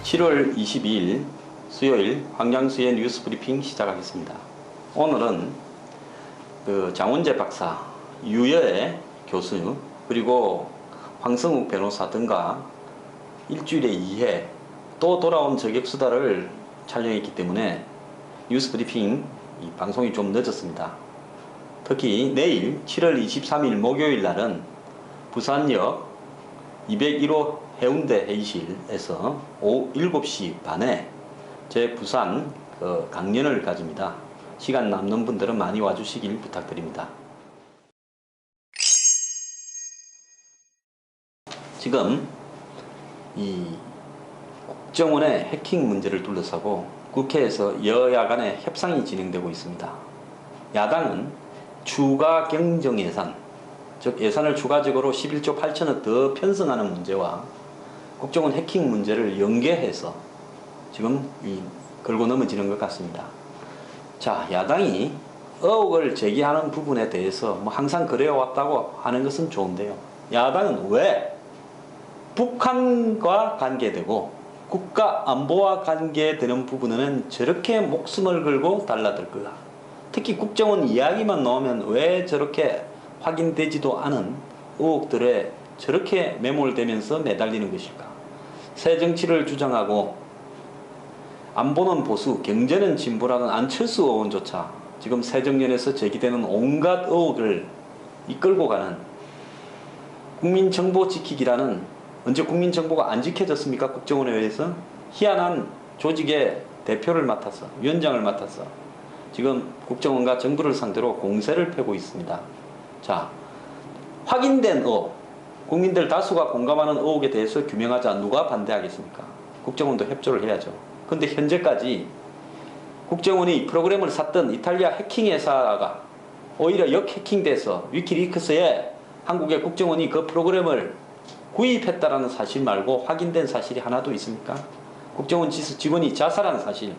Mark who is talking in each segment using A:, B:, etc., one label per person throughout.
A: 7월 22일 수요일 황양수의 뉴스 브리핑 시작하겠습니다. 오늘은 장원재 박사, 유여애 교수, 그리고 황성욱 변호사 등과 일주일에 2회 또 돌아온 저격수다를 촬영했기 때문에 뉴스 브리핑 이 방송이 좀 늦었습니다. 특히 내일 7월 23일 목요일 날은 부산역 201호 해운대 회의실에서 오후 7시 반에 제 부산 강연을 가집니다. 시간 남는 분들은 많이 와주시길 부탁드립니다. 지금 이 국정원의 해킹 문제를 둘러싸고 국회에서 여야 간의 협상이 진행되고 있습니다. 야당은 추가 경정 예산, 즉 예산을 추가적으로 11조 8천억 더 편성하는 문제와 국정원 해킹 문제를 연계해서 지금 걸고 넘어지는 것 같습니다. 자, 야당이 의혹을 제기하는 부분에 대해서 항상 그래왔다고 하는 것은 좋은데요. 야당은 왜 북한과 관계되고 국가 안보와 관계되는 부분은 저렇게 목숨을 걸고 달라들까? 특히 국정원 이야기만 나오면 왜 저렇게 확인되지도 않은 의혹들에 저렇게 매몰되면서 매달리는 것일까? 새 정치를 주장하고 안보는 보수, 경제는 진보라는 안철수 의원조차 지금 새정년에서 제기되는 온갖 의혹을 이끌고 가는 국민정보 지키기라는, 언제 국민정보가 안 지켜졌습니까? 국정원에 의해서 희한한 조직의 대표를 맡아서, 위원장을 맡아서 지금 국정원과 정부를 상대로 공세를 펴고 있습니다. 자, 확인된 의혹, 국민들 다수가 공감하는 의혹에 대해서 규명하자 누가 반대하겠습니까? 국정원도 협조를 해야죠. 근데 현재까지 국정원이 프로그램을 샀던 이탈리아 해킹 회사가 오히려 역해킹돼서 위키리크스에 한국의 국정원이 그 프로그램을 구입했다라는 사실 말고 확인된 사실이 하나도 있습니까? 국정원 직원이 자살한 사실,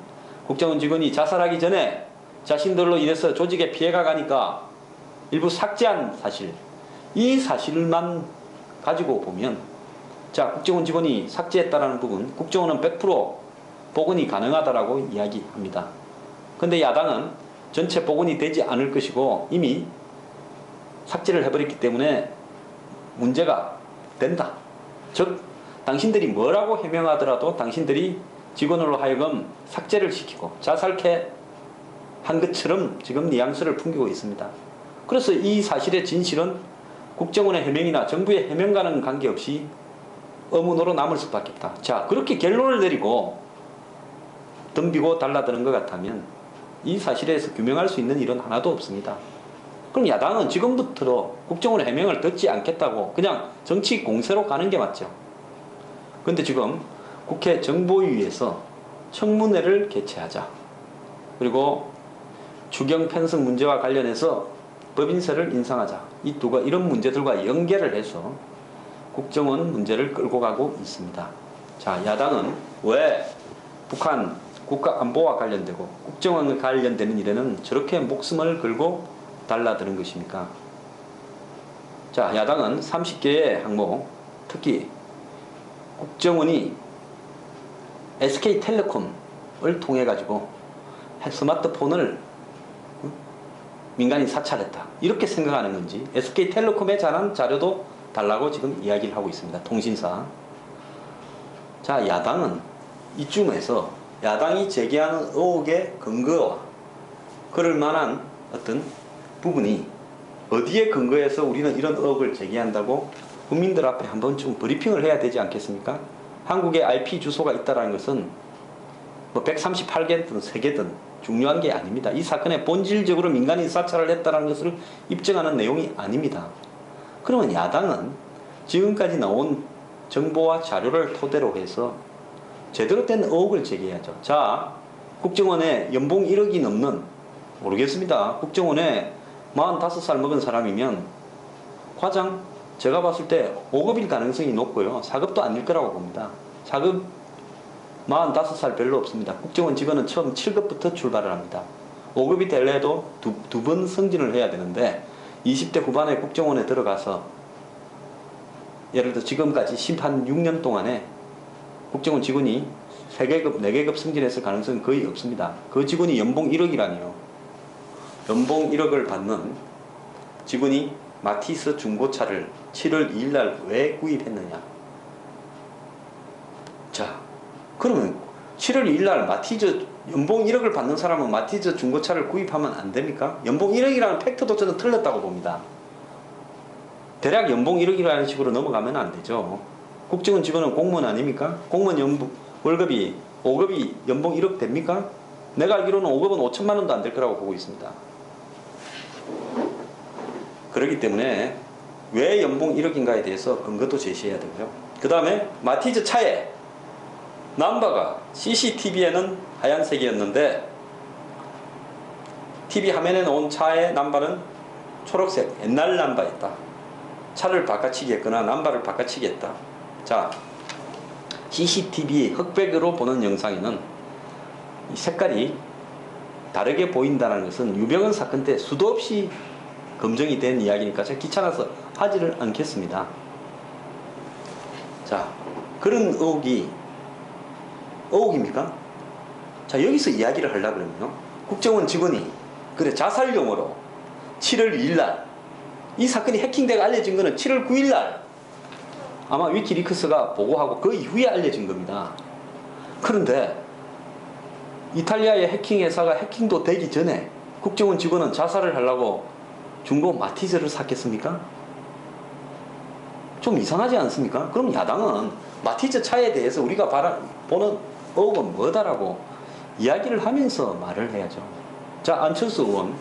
A: 국정원 직원이 자살하기 전에 자신들로 인해서 조직에 피해가 가니까 일부 삭제한 사실, 이 사실만 가지고 보면, 자, 국정원 직원이 삭제했다라는 부분, 국정원은 100% 복원이 가능하다라고 이야기합니다. 근데 야당은 전체 복원이 되지 않을 것이고 이미 삭제를 해버렸기 때문에 문제가 된다. 즉, 당신들이 뭐라고 해명하더라도 당신들이 직원으로 하여금 삭제를 시키고 자살케 한 것처럼 지금 뉘앙스를 풍기고 있습니다. 그래서 이 사실의 진실은 국정원의 해명이나 정부의 해명과는 관계없이 의문으로 남을 수밖에 없다. 자, 그렇게 결론을 내리고 덤비고 달라드는 것 같다면 이 사실에서 규명할 수 있는 일은 하나도 없습니다. 그럼 야당은 지금부터 국정원의 해명을 듣지 않겠다고 그냥 정치 공세로 가는 게 맞죠. 근데 지금 국회 정보위에서 청문회를 개최하자, 그리고 추경 편성 문제와 관련해서 법인세를 인상하자, 이런 문제들과 연계를 해서 국정원 문제를 끌고 가고 있습니다. 자, 야당은 왜 북한 국가 안보와 관련되고 국정원과 관련되는 일에는 저렇게 목숨을 걸고 달라드는 것입니까? 자, 야당은 30개의 항목, 특히 국정원이 SK텔레콤을 통해 가지고 스마트폰을 민간인 사찰했다, 이렇게 생각하는 건지, SK텔레콤에 관한 자료도 달라고 지금 이야기를 하고 있습니다. 통신사. 자, 야당은 이쯤에서 야당이 제기하는 의혹의 근거와 그럴 만한 어떤 부분이 어디에 근거해서 우리는 이런 의혹을 제기한다고 국민들 앞에 한 번쯤 브리핑을 해야 되지 않겠습니까? 한국에 IP 주소가 있다는 것은 뭐 138개든 3개든 중요한 게 아닙니다. 이 사건에 본질적으로 민간인 사찰을 했다는 것을 입증하는 내용이 아닙니다. 그러면 야당은 지금까지 나온 정보와 자료를 토대로 해서 제대로 된 의혹을 제기해야죠. 자, 국정원에 연봉 1억이 넘는, 모르겠습니다. 국정원에 45살 먹은 사람이면 과장, 제가 봤을 때 5급일 가능성이 높고요. 4급도 아닐 거라고 봅니다. 4급 45살 별로 없습니다. 국정원 직원은 처음 7급부터 출발을 합니다. 5급이 되려도 두 번 승진을 해야 되는데 20대 후반에 국정원에 들어가서 예를 들어 지금까지 한 6년 동안에 국정원 직원이 3계급, 4계급 승진했을 가능성은 거의 없습니다. 그 직원이 연봉 1억이라니요. 연봉 1억을 받는 직원이 마티스 중고차를 7월 2일 날 왜 구입했느냐. 자, 그러면 7월 2일 날 마티즈 연봉 1억을 받는 사람은 마티즈 중고차를 구입하면 안 됩니까? 연봉 1억이라는 팩트도 저는 틀렸다고 봅니다. 대략 연봉 1억이라는 식으로 넘어가면 안 되죠. 국정원 직원은 공무원 아닙니까? 공무원 월급이 5급이 연봉 1억 됩니까? 내가 알기로는 5급은 5천만 원도 안 될 거라고 보고 있습니다. 그렇기 때문에 왜 연봉 1억인가에 대해서 근거도 제시해야 되고요. 그 다음에 마티즈 차에 남바가 CCTV에는 하얀색이었는데 TV 화면에 나온 차의 남바는 초록색 옛날 남바였다. 차를 바꿔치기 했거나 남바를 바꿔치기 했다. 자, CCTV 흑백으로 보는 영상에는 이 색깔이 다르게 보인다는 것은 유병헌 사건 때 수도 없이 검증이 된 이야기니까 제가 귀찮아서 하지를 않겠습니다. 자, 그런 의혹입니까? 자, 여기서 이야기를 하려고 그러면요, 국정원 직원이 그래 자살용으로 7월 2일날 이 사건이 해킹되고 알려진 거는 7월 9일날 아마 위키리크스가 보고하고 그 이후에 알려진 겁니다. 그런데 이탈리아의 해킹 회사가 해킹도 되기 전에 국정원 직원은 자살을 하려고 중고 마티즈를 샀겠습니까? 좀 이상하지 않습니까? 그럼 야당은 마티즈 차에 대해서 우리가 보는 의혹은 뭐다라고 이야기를 하면서 말을 해야죠. 자, 안철수 의원.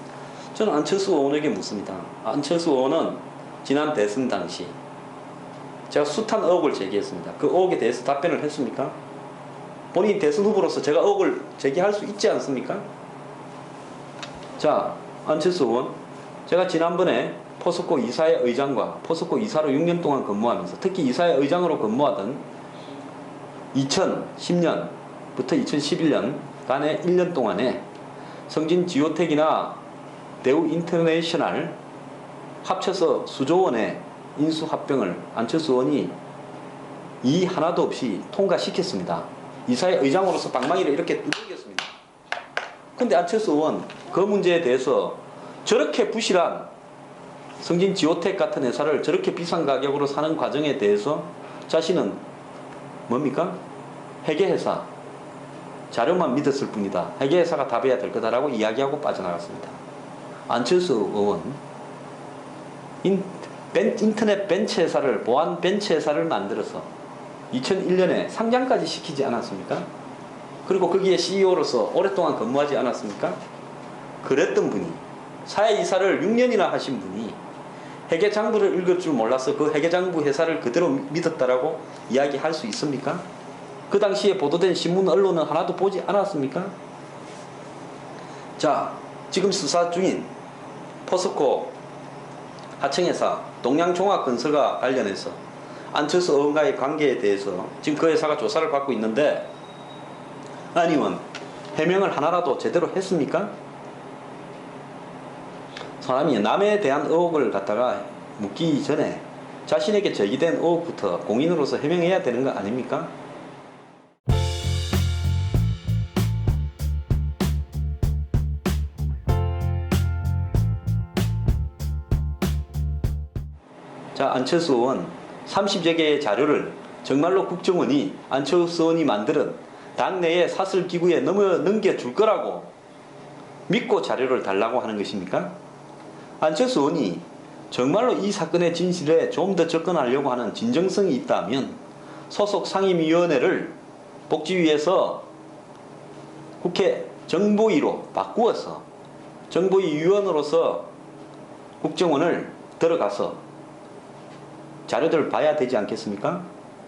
A: 저는 안철수 의원에게 묻습니다. 안철수 의원은 지난 대선 당시 제가 숱한 의혹을 제기했습니다. 그 의혹에 대해서 답변을 했습니까? 본인이 대선 후보로서 제가 의혹을 제기할 수 있지 않습니까? 자, 안철수 의원. 제가 지난번에 포스코 이사회 의장과 포스코 이사로 6년 동안 근무하면서 특히 이사회 의장으로 근무하던 2010년부터 2011년 간의 1년 동안에 성진 지오텍이나 대우 인터내셔널 합쳐서 수조 원의 인수합병을 안철수 의원이 이 하나도 없이 통과시켰습니다. 이사회 의장으로서 방망이를 이렇게 두들겼습니다. 근데 안철수 의원 그 문제에 대해서 저렇게 부실한 성진 지오텍 같은 회사를 저렇게 비싼 가격으로 사는 과정에 대해서 자신은 뭡니까? 회계회사 자료만 믿었을 뿐이다. 회계회사가 답해야 될 거다라고 이야기하고 빠져나갔습니다. 안철수 의원 인터넷 벤처회사를 보안 벤처회사를 만들어서 2001년에 상장까지 시키지 않았습니까? 그리고 거기에 CEO로서 오랫동안 근무하지 않았습니까? 그랬던 분이 사회이사를 6년이나 하신 분이 회계장부를 읽을 줄 몰라서 그 회계장부 회사를 그대로 믿었다라고 이야기할 수 있습니까? 그 당시에 보도된 신문 언론은 하나도 보지 않았습니까? 자, 지금 수사 중인 포스코 하청회사 동양종합건설과 관련해서 안철수 의원과의 관계에 대해서 지금 그 회사가 조사를 받고 있는데 안 의원 해명을 하나라도 제대로 했습니까? 사람이 남에 대한 의혹을 갖다가 묻기 전에 자신에게 제기된 의혹부터 공인으로서 해명해야 되는 거 아닙니까? 자, 안철수 의원 30여 개의 자료를 정말로 국정원이 안철수 의원이 만드는 당내의 사설기구에 넘겨줄 거라고 믿고 자료를 달라고 하는 것입니까? 안철수 의원이 정말로 이 사건의 진실에 좀 더 접근하려고 하는 진정성이 있다면 소속 상임위원회를 복지위에서 국회 정보위로 바꾸어서 정보위 위원으로서 국정원을 들어가서 자료들을 봐야 되지 않겠습니까?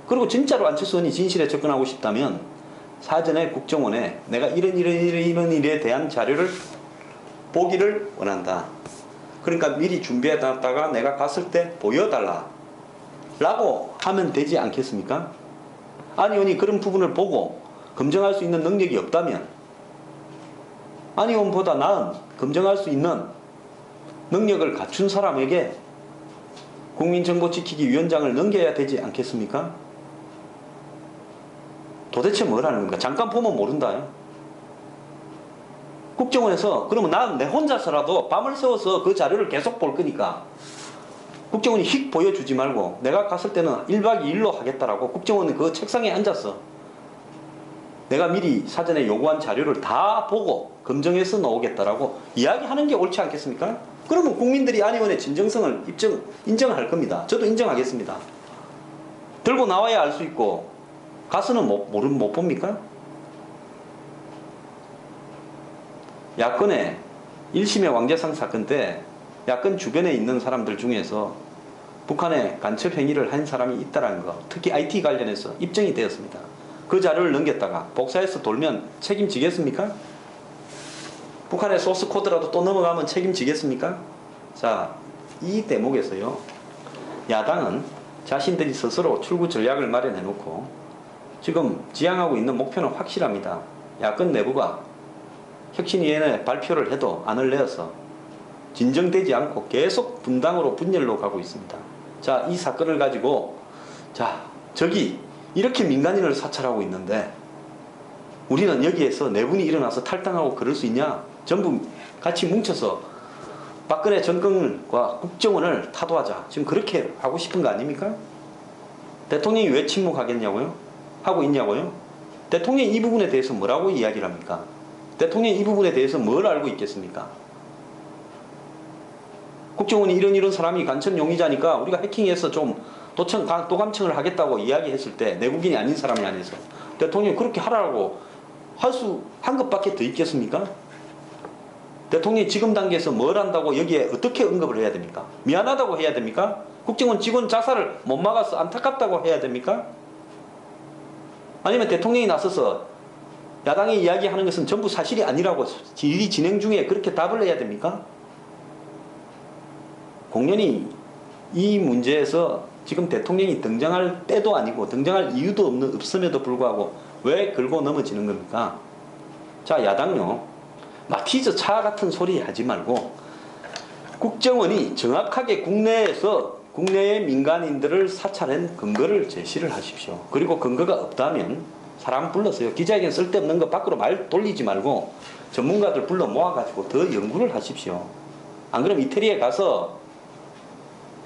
A: 그리고 진짜로 안철수 의원이 진실에 접근하고 싶다면 사전에 국정원에 내가 이런 일에 대한 자료를 보기를 원한다. 그러니까 미리 준비해놨다가 내가 갔을 때 보여달라 라고 하면 되지 않겠습니까? 안 의원이 그런 부분을 보고 검증할 수 있는 능력이 없다면 안 의원보다 나은 검증할 수 있는 능력을 갖춘 사람에게 국민정보지키기 위원장을 넘겨야 되지 않겠습니까? 도대체 뭐라는 겁니까? 잠깐 보면 모른다요. 국정원에서 그러면 난 내 혼자서라도 밤을 새워서 그 자료를 계속 볼 거니까 국정원이 휙 보여주지 말고 내가 갔을 때는 1박 2일로 하겠다라고 국정원은 그 책상에 앉아서 내가 미리 사전에 요구한 자료를 다 보고 검증해서 나오겠다라고 이야기하는 게 옳지 않겠습니까? 그러면 국민들이 안 의원의 진정성을 인정할 겁니다. 저도 인정하겠습니다. 들고 나와야 알 수 있고 가서는 못 봅니까? 야권의 1심의 왕재상 사건 때 야권 주변에 있는 사람들 중에서 북한에 간첩 행위를 한 사람이 있다는 거, 특히 IT 관련해서 입증이 되었습니다. 그 자료를 넘겼다가 복사해서 돌면 책임지겠습니까? 북한의 소스 코드라도 또 넘어가면 책임지겠습니까? 자, 이 대목에서요, 야당은 자신들이 스스로 출구 전략을 마련해 놓고 지금 지향하고 있는 목표는 확실합니다. 야권 내부가 혁신위원회 발표를 해도 안을 내어서 진정되지 않고 계속 분당으로 분열로 가고 있습니다. 자, 이 사건을 가지고 저기 이렇게 민간인을 사찰하고 있는데 우리는 여기에서 내분이 일어나서 탈당하고 그럴 수 있냐? 전부 같이 뭉쳐서 박근혜 정권과 국정원을 타도하자. 지금 그렇게 하고 싶은 거 아닙니까? 대통령이 왜 침묵하겠냐고요? 하고 있냐고요? 대통령이 이 부분에 대해서 뭐라고 이야기를 합니까? 대통령이 이 부분에 대해서 뭘 알고 있겠습니까? 국정원이 이런 사람이 간첩 용의자니까 우리가 해킹해서 좀 도감청을 하겠다고 이야기했을 때 내국인이 아닌 사람이 안에서 대통령이 그렇게 하라고 한 것밖에 더 있겠습니까? 대통령이 지금 단계에서 뭘 한다고 여기에 어떻게 언급을 해야 됩니까? 미안하다고 해야 됩니까? 국정원 직원 자살을 못 막아서 안타깝다고 해야 됩니까? 아니면 대통령이 나서서 야당이 이야기하는 것은 전부 사실이 아니라고 질의 진행 중에 그렇게 답을 해야 됩니까? 공연히 이 문제에서 지금 대통령이 등장할 때도 아니고 등장할 이유도 없음에도 불구하고 왜 걸고 넘어지는 겁니까? 자, 야당요, 마티즈 차 같은 소리 하지 말고 국정원이 정확하게 국내의 민간인들을 사찰한 근거를 제시를 하십시오. 그리고 근거가 없다면 사람 불러서요, 기자회견 쓸데없는 거 밖으로 말 돌리지 말고 전문가들 불러 모아가지고 더 연구를 하십시오. 안 그러면 이태리에 가서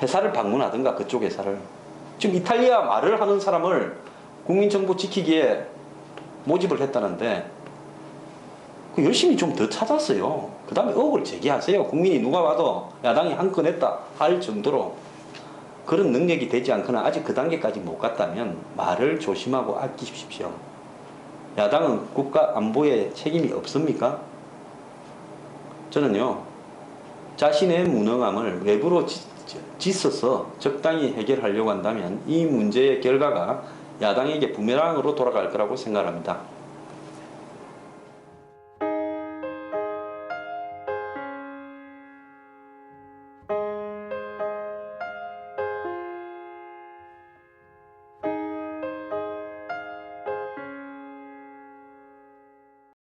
A: 회사를 방문하든가, 그쪽 회사를. 지금 이탈리아 말을 하는 사람을 국민정보 지키기에 모집을 했다는데 열심히 좀 더 찾았어요. 그 다음에 의혹을 제기하세요. 국민이 누가 봐도 야당이 한 건 했다 할 정도로 그런 능력이 되지 않거나 아직 그 단계까지 못 갔다면 말을 조심하고 아끼십시오. 야당은 국가 안보에 책임이 없습니까? 저는요, 자신의 무능함을 외부로 짓어서 적당히 해결하려고 한다면 이 문제의 결과가 야당에게 부메랑으로 돌아갈 거라고 생각합니다.